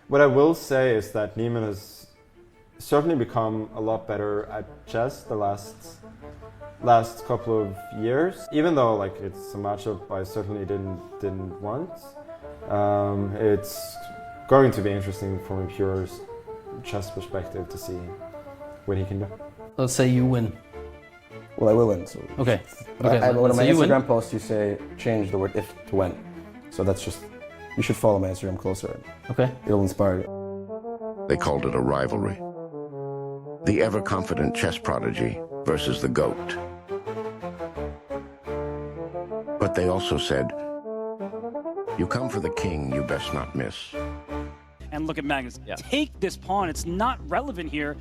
What I will say is that Niemann has certainly become a lot better at chess the last couple of years. Even though like it's a matchup I certainly didn't want, it's going to be interesting from a pure chess perspective to see what he can do. Let's say you win. Well, I will win. So Okay. When on my you Instagram win. post, you say change the word if to when. So that's just, you should follow my Instagram closer. Okay. It'll inspire you. They called it a rivalry. The ever-confident chess prodigy versus the GOAT. But they also said, you come for the king, you best not miss. And look at Magnus. Yeah. Take this pawn. It's not relevant here.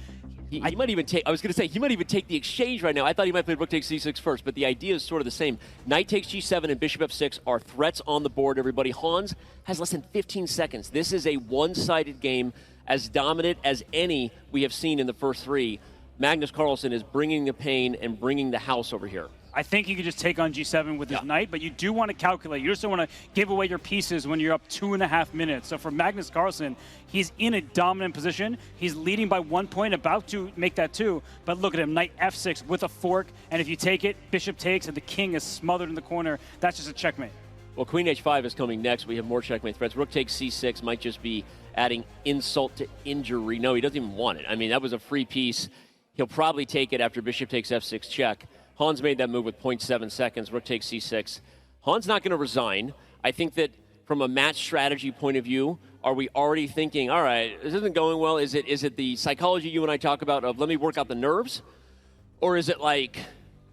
He might even take, I was going to say, he might even take the exchange right now. I thought he might play rook takes c6 first, but the idea is sort of the same. Knight takes g7 and bishop f6 are threats on the board, everybody. Hans has less than 15 seconds. This is a one-sided game, as dominant as any we have seen in the first three. Magnus Carlsen is bringing the pain and bringing the house over here. I think he could just take on g7 with his knight, but you do want to calculate. You just don't want to give away your pieces when you're up 2.5 minutes. So for Magnus Carlsen, he's in a dominant position. He's leading by 1 point, about to make that 2. But look at him, knight f6 with a fork, and if you take it, bishop takes, and the king is smothered in the corner. That's just a checkmate. Well, queen h5 is coming next. We have more checkmate threats. Rook takes c6 might just be adding insult to injury. No, he doesn't even want it. I mean, that was a free piece. He'll probably take it after bishop takes f6 check. Hans made that move with 0.7 seconds. Rook takes c6. Hans not going to resign. I think that from a match strategy point of view, are we already thinking, all right, this isn't going well? Is it the psychology you and I talk about of let me work out the nerves? Or is it like,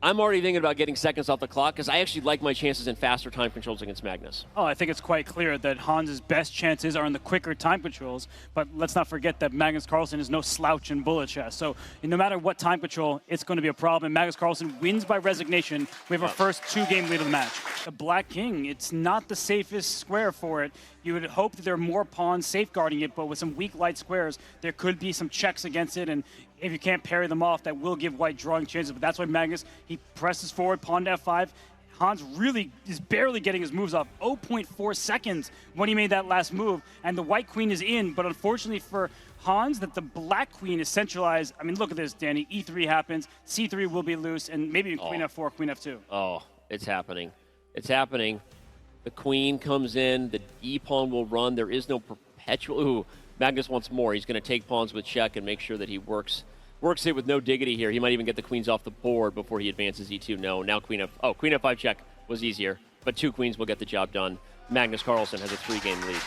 I'm already thinking about getting seconds off the clock because I actually like my chances in faster time controls against Magnus? Oh, I think it's quite clear that Hans's best chances are in the quicker time controls, but let's not forget that Magnus Carlsen is no slouch in bullet chess. So no matter what time control, it's going to be a problem. Magnus Carlsen wins by resignation. We have our first 2-game lead of the match. The Black King, it's not the safest square for it. You would hope that there are more pawns safeguarding it, but with some weak light squares, there could be some checks against it, and if you can't parry them off, that will give white drawing chances. But that's why Magnus, he presses forward, pawn to f5. Hans really is barely getting his moves off. 0.4 seconds when he made that last move, and the white queen is in, but unfortunately for Hans, that the black queen is centralized. I mean, look at this, Danny. E3 happens, C3 will be loose, and maybe queen f4, queen f2. Oh, it's happening. It's happening. The queen comes in, the e-pawn will run. There is no perpetual. Ooh, Magnus wants more. He's going to take pawns with check and make sure that he works it with no diggity here. He might even get the queens off the board before he advances e2. No, now queen f5 check was easier, but 2 queens will get the job done. Magnus Carlsen has a 3-game lead.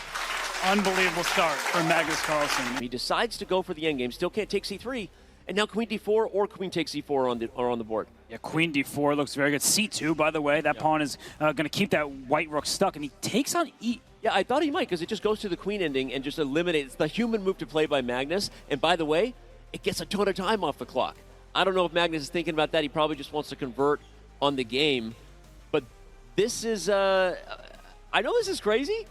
Unbelievable start for Magnus Carlsen. He decides to go for the endgame, still can't take c3, and now queen d4 or queen takes c4 are on the board. Yeah, queen d4 looks very good. c2, by the way, that pawn is going to keep that white rook stuck, and he takes on e. Yeah, I thought he might, because it just goes to the queen ending and just eliminates the human move to play by Magnus. And by the way, it gets a ton of time off the clock. I don't know if Magnus is thinking about that. He probably just wants to convert on the game. But this is, I know this is crazy.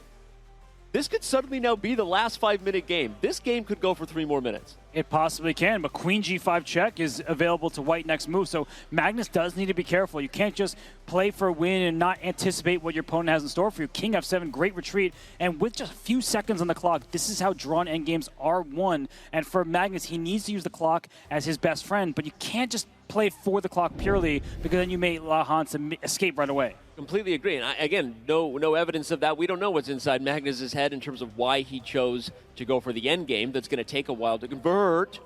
This could suddenly now be the last 5-minute game. This game could go for 3 more minutes. It possibly can, but queen g5 check is available to white next move, so Magnus does need to be careful. You can't just play for a win and not anticipate what your opponent has in store for you. King f7, great retreat, and with just a few seconds on the clock, this is how drawn endgames are won. And for Magnus, he needs to use the clock as his best friend, but you can't just play for the clock purely, because then you may allow Hans to escape right away. Completely agree. And again, no evidence of that. We don't know what's inside Magnus's head in terms of why he chose to go for the end game. That's going to take a while to convert.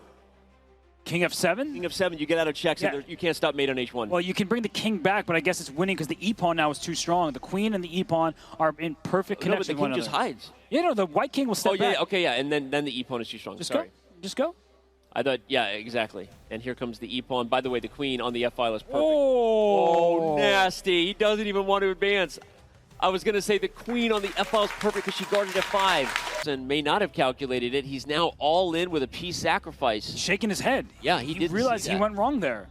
King f7? King f7, you get out of checks, and you can't stop mate on h1. Well, you can bring the king back, but I guess it's winning because the e-pawn now is too strong. The queen and the e-pawn are in perfect connection No, but the king just hides. Yeah, no, the white king will step back. Okay, and then the e-pawn is too strong. Just Sorry. go. Just go. I thought, yeah, exactly. And here comes the e-pawn. By the way, the queen on the f-file is perfect. Oh, nasty. He doesn't even want to advance. I was going to say the queen on the f-file is perfect because she guarded f5. And may not have calculated it. He's now all in with a piece sacrifice. He's shaking his head. Yeah, he did realize he went wrong there.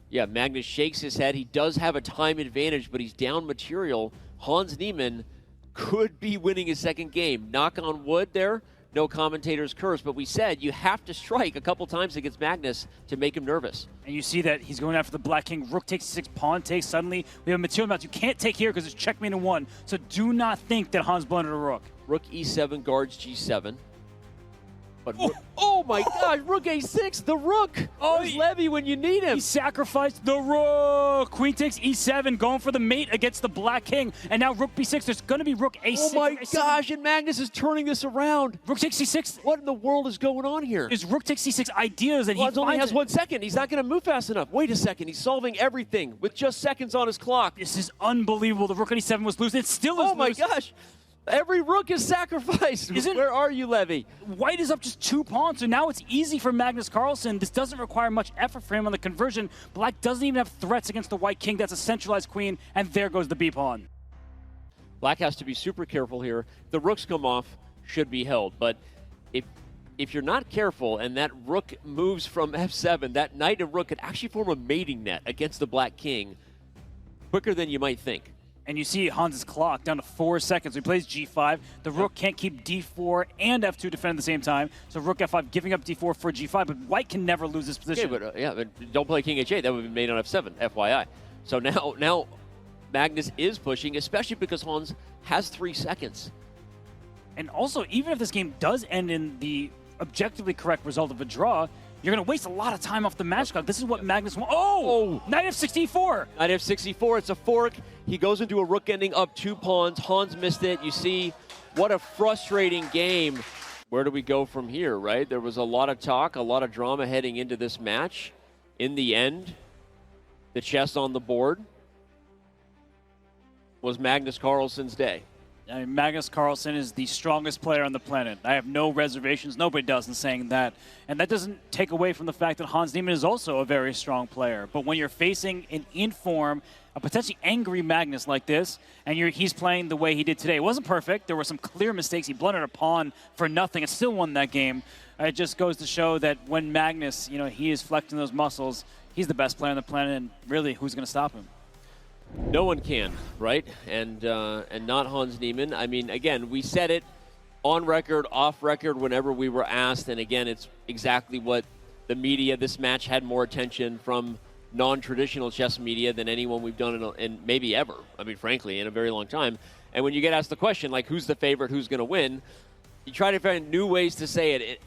Yeah, Magnus shakes his head. He does have a time advantage, but he's down material. Hans Niemann could be winning his second game. Knock on wood there. No commentator's curse, but we said you have to strike a couple times against Magnus to make him nervous. And you see that he's going after the black king. Rook takes 6, pawn takes. Suddenly, we have a material amount you can't take here because it's checkmate in 1. So do not think that Hans blundered a rook. Rook e7 guards g7. But oh my gosh, rook a6, the rook! Oh, Where's Levy when you need him? He sacrificed the rook. Queen takes e7, going for the mate against the black king. And now rook b6. There's going to be rook a6. Oh my a7. gosh, and Magnus is turning this around. Rook takes c6. What in the world is going on here? His rook takes c6 ideas, and Well, he he only finds has it. 1 second. He's not going to move fast enough. Wait a second. He's solving everything with just seconds on his clock. This is unbelievable. The rook on e7 was loose. It still is Oh my loose. gosh. Every rook is sacrificed. Where are you, Levy? White is up just 2 pawns, so now it's easy for Magnus Carlsen. This doesn't require much effort for him on the conversion. Black doesn't even have threats against the white king. That's a centralized queen, and there goes the b-pawn. Black has to be super careful here. The rooks come off, should be held, but if you're not careful and that rook moves from f7, that knight and rook could actually form a mating net against the black king quicker than you might think. And you see Hans's clock down to 4 seconds. He plays g5. The rook can't keep d4 and f2 defend at the same time. So rook f5 giving up d4 for g5, but white can never lose this position. Okay, but don't play king h8. That would be made on f7, FYI. So now Magnus is pushing, especially because Hans has 3 seconds. And also, even if this game does end in the objectively correct result of a draw, you're going to waste a lot of time off the match clock. This is what Magnus wants. Oh! Knight f64! Knight f64, it's a fork. He goes into a rook ending up 2 pawns. Hans missed it. You see, what a frustrating game. Where do we go from here, right? There was a lot of talk, a lot of drama heading into this match. In the end, the chess on the board was Magnus Carlsen's day. I mean, Magnus Carlsen is the strongest player on the planet. I have no reservations. Nobody does in saying that. And that doesn't take away from the fact that Hans Niemann is also a very strong player. But when you're facing an in-form, a potentially angry Magnus like this, and he's playing the way he did today. It wasn't perfect. There were some clear mistakes. He blundered a pawn for nothing and still won that game. It just goes to show that when Magnus, he is flexing those muscles, he's the best player on the planet, and really, who's going to stop him? No one can, right? And not Hans Niemann. I mean, again, we said it on record, off record, whenever we were asked. And again, it's exactly what the media, this match had more attention from non-traditional chess media than anyone we've done in maybe ever. I mean, frankly, in a very long time. And when you get asked the question, like, who's the favorite, who's going to win, you try to find new ways to say it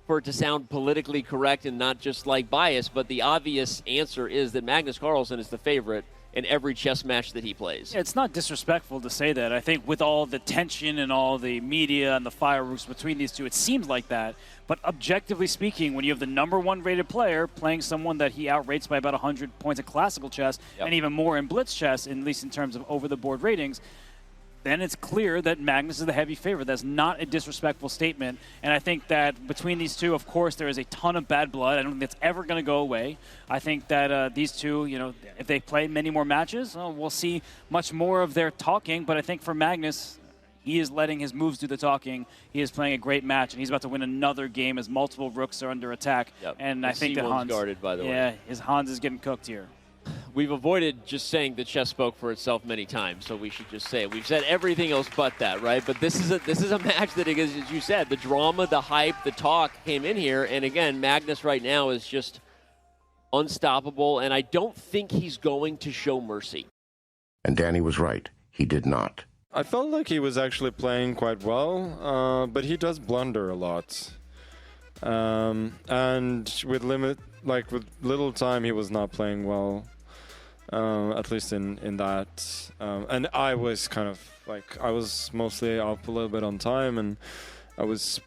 for it to sound politically correct and not just like bias. But the obvious answer is that Magnus Carlsen is the favorite in every chess match that he plays. Yeah, it's not disrespectful to say that. I think with all the tension and all the media and the fireworks between these two, it seems like that. But objectively speaking, when you have the #1 rated player playing someone that he outrates by about 100 points in classical chess, and even more in blitz chess, at least in terms of over-the-board ratings, then it's clear that Magnus is the heavy favorite. That's not a disrespectful statement. And I think that between these two, of course, there is a ton of bad blood. I don't think that's ever going to go away. I think that these two, if they play many more matches, we'll see much more of their talking. But I think for Magnus, he is letting his moves do the talking. He is playing a great match, and he's about to win another game as multiple rooks are under attack. Yep. And I think that Hans, guarded, by the way. Yeah, Hans is getting cooked here. We've avoided just saying the chess spoke for itself many times, so we should just say it. We've said everything else but that, right? But this is a match that, as you said, the drama, the hype, the talk came in here. And again, Magnus right now is just unstoppable, and I don't think he's going to show mercy. And Danny was right. He did not. I felt like he was actually playing quite well, but he does blunder a lot. And with little time, he was not playing well, at least in that. And I was kind of I was mostly up a little bit on time, and I was,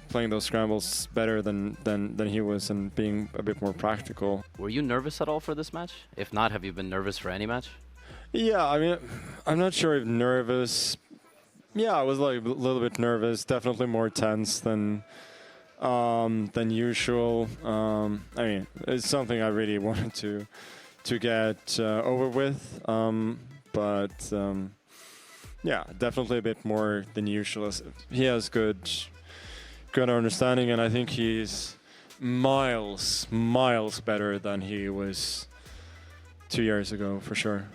playing those scrambles better than he was and being a bit more practical. Were you nervous at all for this match? If not, have you been nervous for any match? Yeah, I mean, I'm not sure if nervous. Yeah, I was a little bit nervous, definitely more tense than usual. I mean, it's something I really wanted to get over with, but yeah, definitely a bit more than usual. He has good understanding, and I think he's miles better than he was 2 years ago, for sure.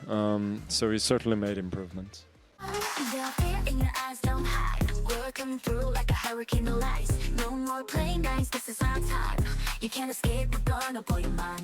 So he's certainly made improvements. The fear in your eyes don't hide. We're coming through like a hurricane of lights. No more playing nice, this is our time. You can't escape, we're gonna blow your mind.